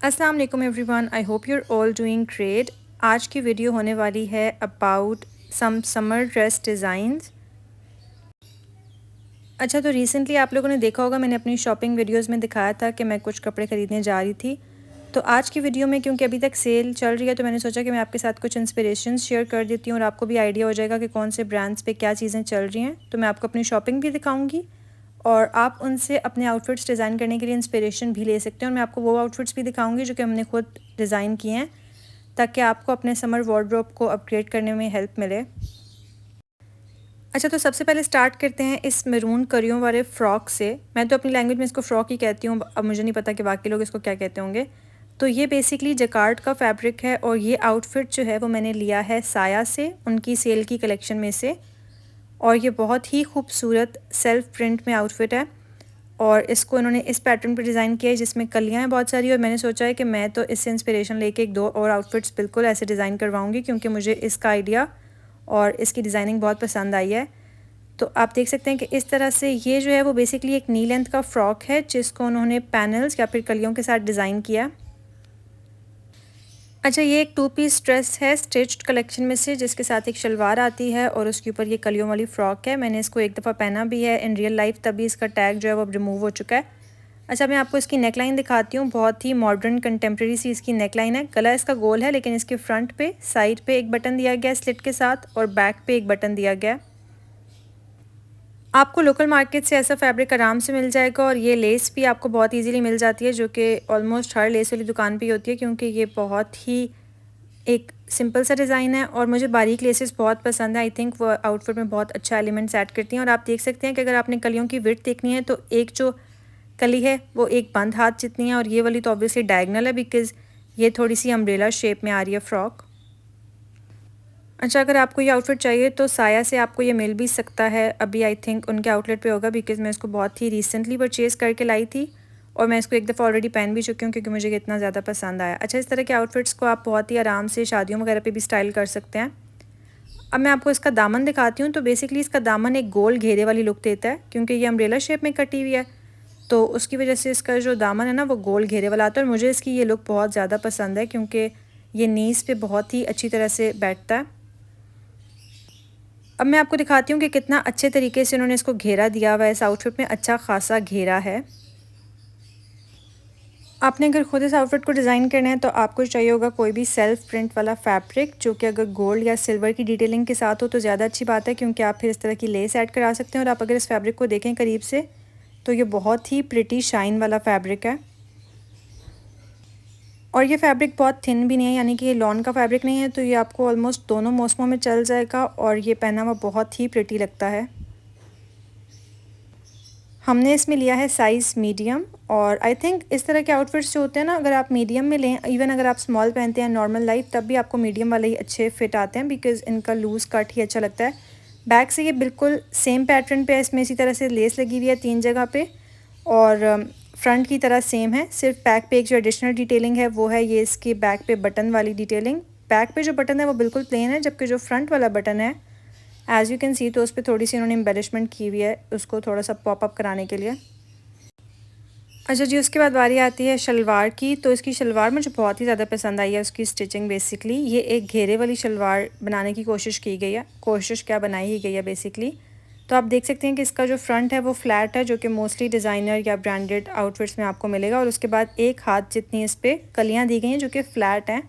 अस्सलाम वालेकुम everyone, I hope your all doing great. आज की वीडियो होने वाली है about some summer dress designs. अच्छा, तो रिसेंटली आप लोगों ने देखा होगा, मैंने अपनी शॉपिंग वीडियोस में दिखाया था कि मैं कुछ कपड़े ख़रीदने जा रही थी। तो आज की वीडियो में क्योंकि अभी तक सेल चल रही है, तो मैंने सोचा कि मैं आपके साथ कुछ इंस्पिरेशंस शेयर कर देती हूँ और आपको भी आइडिया हो जाएगा कि कौन से ब्रांड्स पे क्या चीज़ें चल रही हैं। तो मैं आपको अपनी शॉपिंग भी दिखाऊँगी और आप उनसे अपने आउटफिट्स डिज़ाइन करने के लिए इंस्पिरेशन भी ले सकते हैं। और मैं आपको वो आउटफिट्स भी दिखाऊंगी जो कि हमने खुद डिज़ाइन किए हैं, ताकि आपको अपने समर वार्डरोब को अपग्रेड करने में हेल्प मिले। अच्छा, तो सबसे पहले स्टार्ट करते हैं इस मैरून करियों वाले फ़्रॉक से। मैं तो अपनी लैंग्वेज में इसको फ़्रॉक ही कहती हूँ, अब मुझे नहीं पता कि बाकी लोग इसको क्या कहते होंगे। तो ये बेसिकली जकार्ड का फैब्रिक है और ये आउटफिट जो है वो मैंने लिया है साया से, उनकी सेल की कलेक्शन में से। और ये बहुत ही खूबसूरत सेल्फ प्रिंट में आउटफिट है और इसको इन्होंने इस पैटर्न पर डिज़ाइन किया है जिसमें कलियाँ हैं बहुत सारी। और मैंने सोचा है कि मैं तो इससे इंस्पिरेशन लेके एक दो और आउटफिट्स बिल्कुल ऐसे डिज़ाइन करवाऊँगी, क्योंकि मुझे इसका आइडिया और इसकी डिज़ाइनिंग बहुत पसंद आई है। तो आप देख सकते हैं कि इस तरह से ये जो है वो बेसिकली एक नी लेंथ का फ़्रॉक है जिसको उन्होंने पैनल्स या फिर कलियों के साथ डिज़ाइन किया। अच्छा, ये एक 2 पीस ड्रेस है स्टिच्ड कलेक्शन में से, जिसके साथ एक शलवार आती है और उसके ऊपर ये कलियों वाली फ़्रॉक है। मैंने इसको एक दफ़ा पहना भी है इन रियल लाइफ, तभी इसका टैग जो है वो अब रिमूव हो चुका है। अच्छा, मैं आपको इसकी नेकलाइन दिखाती हूँ। बहुत ही मॉडर्न कंटेम्प्रेरी सी इसकी नेकलाइन है। गला इसका गोल है, लेकिन इसके फ्रंट पे साइड पे एक बटन दिया गया स्लिट के साथ और बैक पे एक बटन दिया गया। आपको लोकल मार्केट से ऐसा फैब्रिक आराम से मिल जाएगा और ये लेस भी आपको बहुत इजीली मिल जाती है, जो कि ऑलमोस्ट हर लेस वाली दुकान पे ही होती है, क्योंकि ये बहुत ही एक सिंपल सा डिज़ाइन है और मुझे बारीक लेसेस बहुत पसंद है। आई थिंक वो आउटफिट में बहुत अच्छा एलिमेंट्स ऐड करती हैं। और आप देख सकते हैं कि अगर आपने कलियों की विड्थ देखनी है तो एक जो कली है वो एक बंद हाथ जितनी है और ये वाली तो ऑब्वियसली डायगनल है, बिकॉज़ ये थोड़ी सी अम्ब्रेला शेप में आ रही है फ़्रॉक। अच्छा, अगर आपको ये आउटफिट चाहिए तो साया से आपको ये मिल भी सकता है। अभी आई थिंक उनके आउटलेट पे होगा, बिकॉज़ मैं इसको बहुत ही रिसेंटली परचेज़ करके लाई थी और मैं इसको एक दफ़ा ऑलरेडी पहन भी चुकी हूँ, क्योंकि मुझे इतना ज़्यादा पसंद आया। अच्छा, इस तरह के आउटफिट्स को आप बहुत ही आराम से शादियों वगैरह पे भी स्टाइल कर सकते हैं। अब मैं आपको इसका दामन दिखाती हूँ। तो बेसिकली इसका दामन एक गोल घेरे वाली लुक देता है, क्योंकि ये अम्ब्रेला शेप में कटी हुई है, तो उसकी वजह से इसका जो दामन है ना वो गोल घेरे वाला आता है। और मुझे इसकी ये लुक बहुत ज़्यादा पसंद है, क्योंकि ये नीज़ पे बहुत ही अच्छी तरह से बैठता है। अब मैं आपको दिखाती हूँ कि कितना अच्छे तरीके से उन्होंने इसको घेरा दिया हुआ है। इस आउटफिट में अच्छा खासा घेरा है। आपने अगर खुद इस आउटफिट को डिज़ाइन करना है तो आपको चाहिए होगा कोई भी सेल्फ प्रिंट वाला फैब्रिक, जो कि अगर गोल्ड या सिल्वर की डिटेलिंग के साथ हो तो ज़्यादा अच्छी बात है, क्योंकि आप फिर इस तरह की लेस ऐड करा सकते हैं। और आप अगर इस फैब्रिक को देखें करीब से तो ये बहुत ही प्रिटी शाइन वाला फैब्रिक है और ये फैब्रिक बहुत थिन भी नहीं है, यानी कि ये लॉन का फैब्रिक नहीं है। तो ये आपको ऑलमोस्ट दोनों मौसमों में चल जाएगा और ये पहना हुआ बहुत ही प्रिटी लगता है। हमने इसमें लिया है साइज़ मीडियम और आई थिंक इस तरह के आउटफिट्स जो होते हैं ना, अगर आप मीडियम में लें, इवन अगर आप स्मॉल पहनते हैं नॉर्मल लाइफ, तब भी आपको मीडियम वाले ही अच्छे फिट आते हैं, बिकॉज़ इनका लूज़ कट ही अच्छा लगता है। बैक से ये बिल्कुल सेम पैटर्न पे है, इसमें इसी तरह से लेस लगी हुई है 3 जगह पे और फ्रंट की तरह सेम है। सिर्फ बैक पे एक जो एडिशनल डिटेलिंग है वो है ये इसकी बैक पे बटन वाली डिटेलिंग। बैक पे जो बटन है वो बिल्कुल प्लेन है, जबकि जो फ्रंट वाला बटन है एज़ यू कैन सी तो उस पर थोड़ी सी उन्होंने एम्बेलिशमेंट की हुई है, उसको थोड़ा सा पॉप अप कराने के लिए। अच्छा जी, उसके बाद बारी आती है शलवार की। तो इसकी शलवार मुझे बहुत ही ज़्यादा पसंद आई है। उसकी स्टिचिंग बेसिकली ये एक घेरे वाली शलवार बनाने की कोशिश की गई है, कोशिश क्या बनाई ही गई है बेसिकली। तो आप देख सकते हैं कि इसका जो फ्रंट है वो फ्लैट है, जो कि मोस्टली डिज़ाइनर या ब्रांडेड आउटफिट्स में आपको मिलेगा। और उसके बाद एक हाथ जितनी इस पर कलियाँ दी गई हैं जो कि फ़्लैट हैं,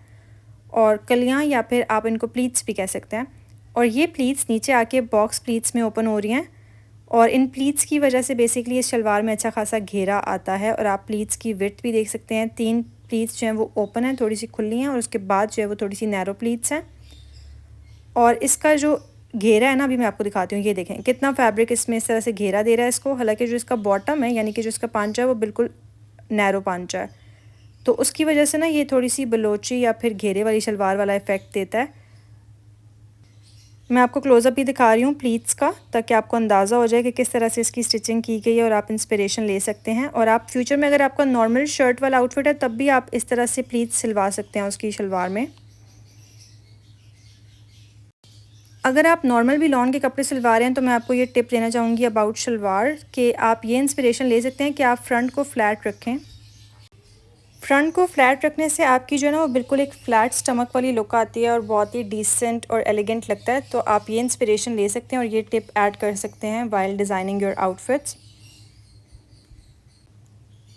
और कलियाँ या फिर आप इनको प्लीट्स भी कह सकते हैं। और ये प्लीट्स नीचे आके बॉक्स प्लीट्स में ओपन हो रही हैं और इन प्लीट्स की वजह से बेसिकली इस शलवार में अच्छा खासा घेरा आता है। और आप प्लीट्स की विड्थ भी देख सकते हैं, 3 प्लीट्स जो हैं वो ओपन हैं, थोड़ी सी खुली हैं, और उसके बाद जो है वो थोड़ी सी नैरो प्लीट्स हैं। और इसका जो घेरा है ना, अभी मैं आपको दिखाती हूँ। ये देखें कितना फैब्रिक इसमें इस तरह से घेरा दे रहा है इसको। हालांकि जो इसका बॉटम है, यानी कि जो इसका पांचा है, वो बिल्कुल नैरो पांचा है, तो उसकी वजह से ना ये थोड़ी सी बलोची या फिर घेरे वाली शलवार वाला इफ़ेक्ट देता है। मैं आपको क्लोज़अप भी दिखा रही हूँ प्लीट्स का, ताकि आपको अंदाज़ा हो जाए कि किस तरह से इसकी स्टिचिंग की गई है और आप इंस्पिरेशन ले सकते हैं। और आप फ्यूचर में अगर आपका नॉर्मल शर्ट वाला आउटफिट है तब भी आप इस तरह से प्लीट्स सिलवा सकते हैं उसकी शलवार में। अगर आप नॉर्मल भी लॉन के कपड़े सिलवा रहे हैं तो मैं आपको ये टिप देना चाहूँगी अबाउट शलवार, कि आप ये इंस्पिरेशन ले सकते हैं कि आप फ्रंट को फ्लैट रखें। फ्रंट को फ्लैट रखने से आपकी जो है ना वो बिल्कुल एक फ्लैट स्टमक वाली लुक आती है और बहुत ही डिसेंट और एलिगेंट लगता है। तो आप ये इंस्पिरेशन ले सकते हैं और ये टिप ऐड कर सकते हैं वाइल डिज़ाइनिंग योर आउटफिट्स।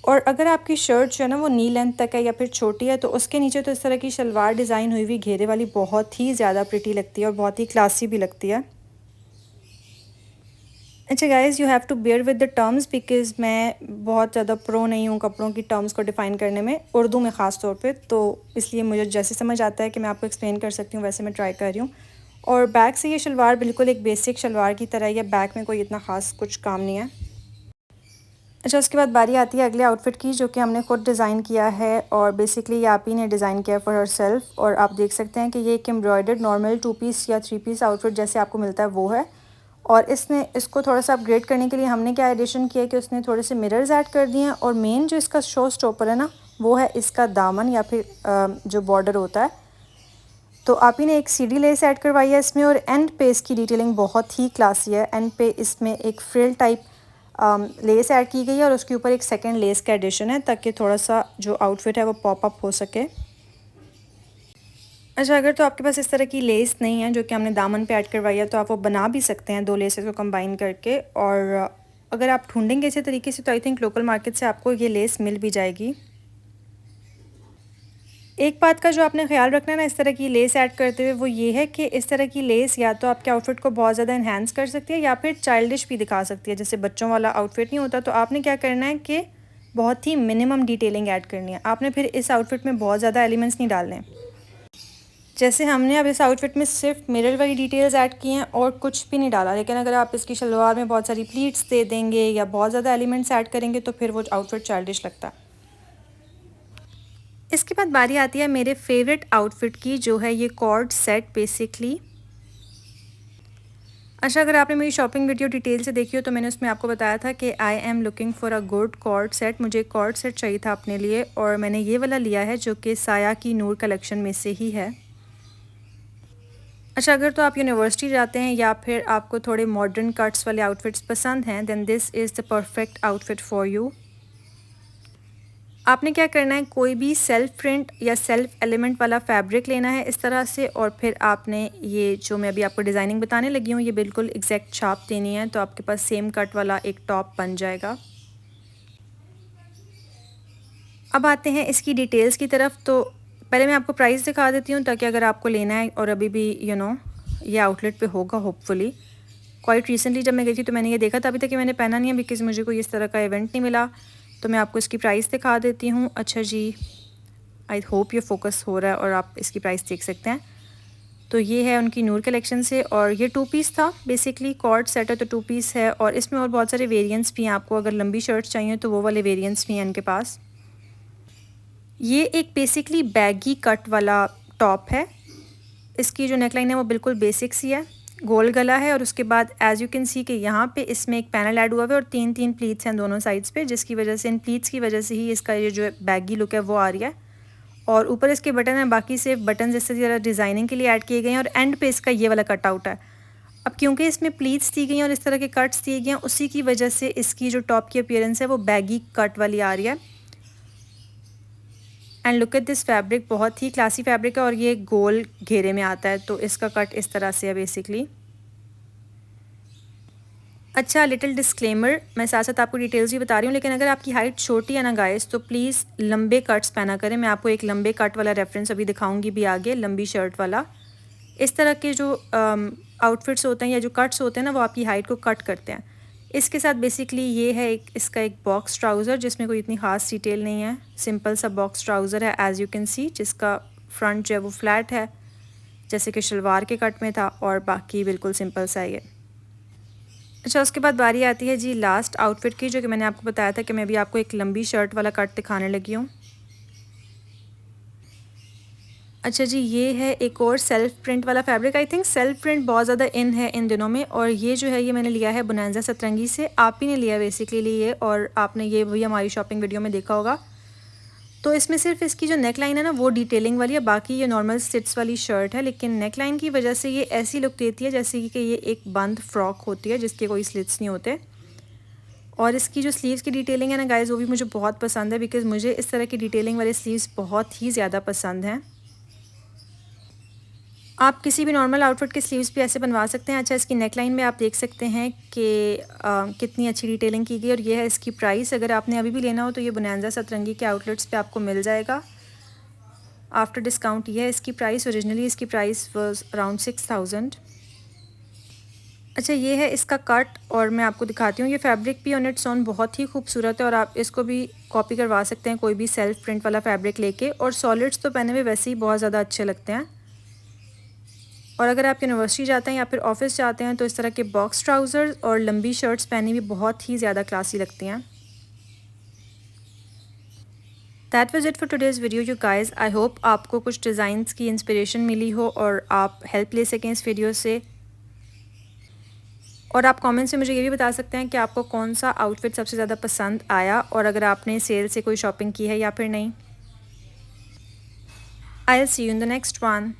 और अगर आपकी शर्ट जो है ना वो नी लेंथ तक है या फिर छोटी है तो उसके नीचे तो इस तरह की शलवार डिज़ाइन हुई हुई घेरे वाली बहुत ही ज़्यादा प्रिटी लगती है और बहुत ही क्लासी भी लगती है। अच्छा guys, you have to bear with the terms because मैं बहुत ज़्यादा प्रो नहीं हूँ कपड़ों की टर्म्स को डिफ़ाइन करने में, उर्दू में ख़ास तौर पे, तो इसलिए मुझे जैसे समझ आता है कि मैं आपको एक्सप्लेन कर सकती हूँ वैसे मैं ट्राई कर रही हूँ। और बैक से ये शलवार बिल्कुल एक बेसिक शलवार की तरह ही है, बैक में कोई इतना ख़ास कुछ काम नहीं है। अच्छा, उसके बाद बारी आती है अगले आउटफिट की जो कि हमने खुद डिज़ाइन किया है और बेसिकली ये आप ही ने डिज़ाइन किया फॉर हरसेल्फ। और आप देख सकते हैं कि ये एक एम्ब्रॉयडर्ड नॉर्मल 2 पीस या 3 पीस आउटफिट जैसे आपको मिलता है वो है। और इसको थोड़ा-सा अपग्रेड करने के लिए हमने क्या एडिशन किया है कि उसने थोड़े से मिरर्स ऐड कर दिए हैं और मेन जो इसका शो स्टॉपर है ना, वो है इसका दामन या फिर जो बॉर्डर होता है। तो आप ही ने एक सीढ़ी लेस ऐड करवाई है इसमें और एंड पे इसकी डिटेलिंग बहुत ही क्लासी है। एंड पे इसमें एक फ्रिल टाइप लेस ऐड की गई है और उसके ऊपर एक सेकंड लेस का एडिशन है ताकि थोड़ा सा जो आउटफिट है वो पॉप अप हो सके। अच्छा, अगर तो आपके पास इस तरह की लेस नहीं है जो कि हमने दामन पे ऐड करवाई है तो आप वो बना भी सकते हैं 2 लेसेस को कंबाइन करके। और अगर आप ढूंढेंगे इसी तरीके से तो आई थिंक लोकल मार्केट से आपको ये लेस मिल भी जाएगी। एक बात का जो आपने ख्याल रखना है ना इस तरह की लेस ऐड करते हुए, वो ये है कि इस तरह की लेस या तो आपके आउटफिट को बहुत ज़्यादा इन्हेंस कर सकती है या फिर चाइल्डिश भी दिखा सकती है। जैसे बच्चों वाला आउटफिट नहीं होता, तो आपने क्या करना है कि बहुत ही मिनिमम डिटेलिंग ऐड करनी है। आपने फिर इस आउटफिट में बहुत ज़्यादा एलिमेंट्स नहीं डालने। जैसे हमने अब इस आउटफिट में सिर्फ मिरर वाली डिटेल्स ऐड की हैं और कुछ भी नहीं डाला, लेकिन अगर आप इसकी शलवार में बहुत सारी प्लीट्स दे देंगे या बहुत ज़्यादा एलिमेंट्स ऐड करेंगे तो फिर वो आउटफिट चाइल्डिश लगता है। इसके बाद बारी आती है मेरे फेवरेट आउटफिट की जो है ये कॉर्ड सेट बेसिकली। अच्छा, अगर आपने मेरी शॉपिंग वीडियो डिटेल से देखी हो तो मैंने उसमें आपको बताया था कि I am looking for a good cord set. मुझे एक कॉर्ड सेट चाहिए था अपने लिए और मैंने ये वाला लिया है जो कि साया की नूर कलेक्शन में से ही है। अच्छा, अगर तो आप यूनिवर्सिटी जाते हैं या फिर आपको थोड़े मॉडर्न कट्स वाले आउटफिट्स पसंद हैं then this is the perfect outfit for you. आपने क्या करना है, कोई भी सेल्फ प्रिंट या सेल्फ एलिमेंट वाला फैब्रिक लेना है इस तरह से और फिर आपने ये जो मैं अभी आपको डिज़ाइनिंग बताने लगी हूँ ये बिल्कुल एग्जैक्ट छाप देनी है तो आपके पास सेम कट वाला एक टॉप बन जाएगा। अब आते हैं इसकी डिटेल्स की तरफ। तो पहले मैं आपको प्राइस दिखा देती हूँ ताकि अगर आपको लेना है और अभी भी ये आउटलेट पे होगा होपफुली। क्वाइट रिसेंटली जब मैं गई थी तो मैंने ये देखा था, अभी तक कि मैंने पहना नहीं है बिकॉज़ मुझे कोई इस तरह का इवेंट नहीं मिला। तो मैं आपको इसकी प्राइस दिखा देती हूँ। अच्छा जी, आई होप ये फोकस हो रहा है और आप इसकी प्राइस देख सकते हैं। तो ये है उनकी नूर कलेक्शन से और ये 2 पीस था बेसिकली, कॉर्ड सेट है तो 2 पीस है और इसमें और बहुत सारे वेरिएंट्स भी हैं। आपको अगर लंबी शर्ट्स चाहिए तो वो वाले वेरिएंट्स भी हैं इनके पास। ये एक बेसिकली बैगी कट वाला टॉप है। इसकी जो नेकलाइन है वो बिल्कुल बेसिक सी है, गोल गला है और उसके बाद एज यू कैन सी कि यहाँ पे इसमें एक पैनल ऐड हुआ है और 3-3 प्लीट्स हैं दोनों साइड्स पे, जिसकी वजह से इन प्लीट्स की वजह से ही इसका ये जो बैगी लुक है वो आ रही है। और ऊपर इसके बटन हैं, बाकी सिर्फ बटन जैसे ज़रा डिज़ाइनिंग के लिए ऐड किए गए हैं और एंड पे इसका ये वाला कट आउट है। अब क्योंकि इसमें प्लीट्स दी गई हैं और इस तरह के कट्स दिए गए हैं उसी की वजह से इसकी जो टॉप की अपीयरेंस है वो बैगी कट वाली आ रही है। And look at this fabric, बहुत ही क्लासी फैब्रिक है और ये गोल घेरे में आता है तो इसका कट इस तरह से है बेसिकली। अच्छा, लिटिल डिस्क्लेमर, मैं साथ साथ आपको डिटेल्स भी बता रही हूँ, लेकिन अगर आपकी हाइट छोटी है ना गाइस तो प्लीज़ लंबे कट्स पहना करें। मैं आपको एक लंबे कट वाला रेफरेंस अभी दिखाऊंगी भी आगे, लंबी शर्ट वाला। इस तरह के जो आउटफिट्स होते हैं या जो कट्स होते हैं ना वो आपकी हाइट को कट करते हैं। इसके साथ बेसिकली ये है इसका एक बॉक्स ट्राउज़र जिसमें कोई इतनी ख़ास डिटेल नहीं है, सिंपल सा बॉक्स ट्राउज़र है एज़ यू कैन सी, जिसका फ्रंट जो है वो फ्लैट है जैसे कि शलवार के कट में था और बाकी बिल्कुल सिंपल सा है। अच्छा, उसके बाद बारी आती है जी लास्ट आउटफिट की, जो कि मैंने आपको बताया था कि मैं अभी आपको एक लंबी शर्ट वाला कट दिखाने लगी हूँ। अच्छा जी, ये है एक और सेल्फ प्रिंट वाला fabric. I think self print बहुत ज़्यादा इन है इन दिनों में और ये जो है ये मैंने लिया है बोनांजा सतरंगी से। आप ही ने लिया बेसिकली लिए और आपने ये भी हमारी शॉपिंग वीडियो में देखा होगा। तो इसमें सिर्फ इसकी जो नेक लाइन है ना वो डिटेलिंग वाली है, बाकी ये नॉर्मल स्टिट्स वाली शर्ट है, लेकिन नेक लाइन की वजह से ये ऐसी लुक देती है जैसे कि ये एक बंद फ्रॉक होती है जिसके कोई स्लिट्स नहीं होते। और इसकी जो स्लीव्स की डिटेलिंग है ना गाइज़, वो भी मुझे बहुत पसंद है, बिकॉज़ मुझे इस तरह की डिटेलिंग वाले स्लीव्स बहुत ही ज़्यादा पसंद हैं। आप किसी भी नॉर्मल आउटफिट के स्लीव्स भी ऐसे बनवा सकते हैं। अच्छा, इसकी नेक लाइन में आप देख सकते हैं कि कितनी अच्छी डिटेलिंग की गई, और ये है इसकी प्राइस। अगर आपने अभी भी लेना हो तो ये बोनांजा सतरंगी के आउटलेट्स पे आपको मिल जाएगा आफ्टर डिस्काउंट। ये है इसकी प्राइस। ओरिजिनली इसकी प्राइस वाज अराउंड 6000। अच्छा, ये है इसका कट, और मैं आपको दिखाती हूँ। ये फैब्रिक भी ऑन इट्स ओन बहुत ही खूबसूरत है, और आप इसको भी कॉपी करवा सकते हैं कोई भी सेल्फ प्रिंट वाला फैब्रिक लेके। और सॉलिड्स तो पहने हुए वैसे ही बहुत ज़्यादा अच्छे लगते हैं। और अगर आप यूनिवर्सिटी जाते हैं या फिर ऑफिस जाते हैं तो इस तरह के बॉक्स ट्राउज़र्स और लंबी शर्ट्स पहनी भी बहुत ही ज़्यादा क्लासी लगती हैं। That was it for today's video you guys. I hope आपको कुछ डिज़ाइंस की इंस्पिरेशन मिली हो और आप हेल्प ले सकें इस वीडियो से। और आप कमेंट्स में मुझे ये भी बता सकते हैं कि आपको कौन सा आउटफिट सबसे ज़्यादा पसंद आया, और अगर आपने सेल से कोई शॉपिंग की है या फिर नहीं। I will see you in the next one.